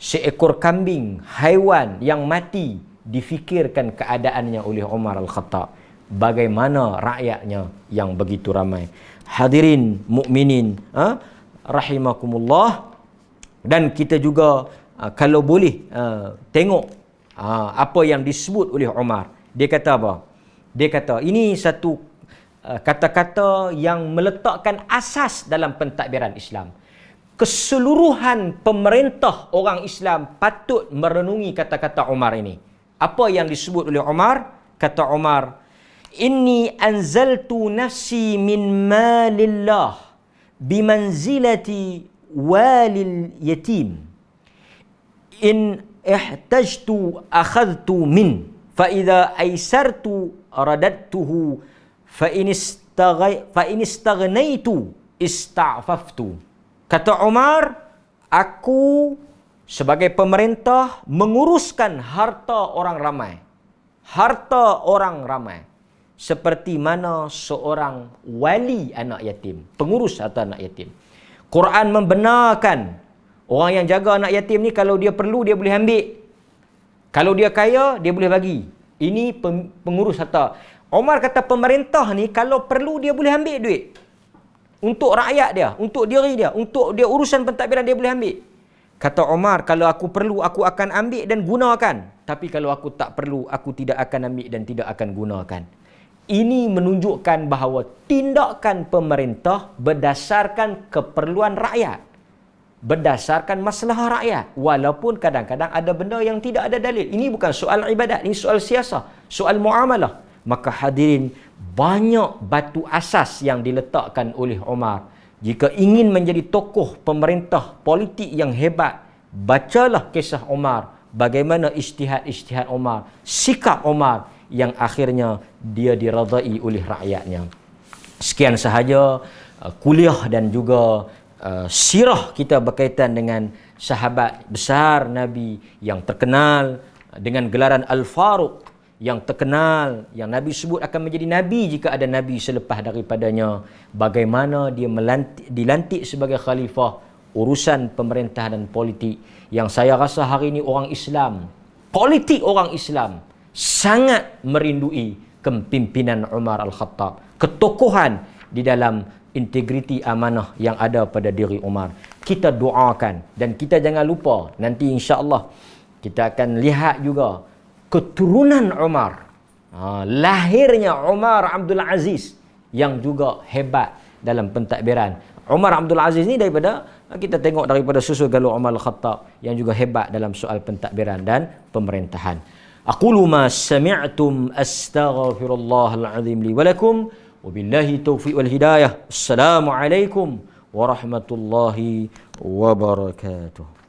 Seekor kambing, haiwan yang mati, difikirkan keadaannya oleh Umar Al-Khattab. Bagaimana rakyatnya yang begitu ramai. Hadirin mukminin rahimakumullah. Dan kita juga kalau boleh tengok apa yang disebut oleh Umar. Dia kata apa? Dia kata ini satu kata-kata yang meletakkan asas dalam pentadbiran Islam. Keseluruhan pemerintah orang Islam patut merenungi kata-kata Umar ini. Apa yang disebut oleh Umar? Kata Umar, inni anzaltu nafsi min malillah bimanzilati walil yatim. In ihtajtu akhadtu min fa idza aisartu radadtuhu fa in istaghnaitu ista'faftu. Kata Umar, aku sebagai pemerintah menguruskan harta orang ramai. Harta orang ramai. Seperti mana seorang wali anak yatim, pengurus harta anak yatim. Quran membenarkan orang yang jaga anak yatim ni, kalau dia perlu dia boleh ambil. Kalau dia kaya dia boleh bagi. Ini pengurus harta. Umar kata pemerintah ni kalau perlu dia boleh ambil duit. untuk rakyat dia, untuk diri dia, untuk dia urusan pentadbiran dia boleh ambil. Kata Umar, kalau aku perlu aku akan ambil dan gunakan. Tapi kalau aku tak perlu, aku tidak akan ambil dan tidak akan gunakan. Ini menunjukkan bahawa tindakan pemerintah berdasarkan keperluan rakyat. Berdasarkan masalah rakyat. Walaupun kadang-kadang ada benda yang tidak ada dalil. Ini bukan soal ibadat, ini soal siasah, soal muamalah. Maka hadirin, banyak batu asas yang diletakkan oleh Umar. Jika ingin menjadi tokoh pemerintah politik yang hebat, bacalah kisah Umar, bagaimana ijtihad-ijtihad Umar, sikap Umar yang akhirnya dia diradai oleh rakyatnya. Sekian sahaja kuliah dan juga sirah kita berkaitan dengan sahabat besar Nabi yang terkenal dengan gelaran Al-Faruq, yang terkenal, yang Nabi sebut akan menjadi Nabi jika ada Nabi selepas daripadanya. Bagaimana dia dilantik sebagai khalifah, urusan pemerintah dan politik, yang saya rasa hari ini orang Islam, politik orang Islam sangat merindui kepimpinan Umar Al-Khattab, ketokohan di dalam integriti amanah yang ada pada diri Umar. Kita doakan dan kita jangan lupa, nanti insya-Allah kita akan lihat juga keturunan Umar, lahirnya Umar Abdul Aziz yang juga hebat dalam pentadbiran. Umar Abdul Aziz ni daripada, kita tengok daripada susul galur Umar Al-Khattab yang juga hebat dalam soal pentadbiran dan pemerintahan. Aqulu ma sami'tum astaghfirullahal azim li wa lakum wa billahi taufiq wal hidayah. Assalamualaikum warahmatullahi wabarakatuh.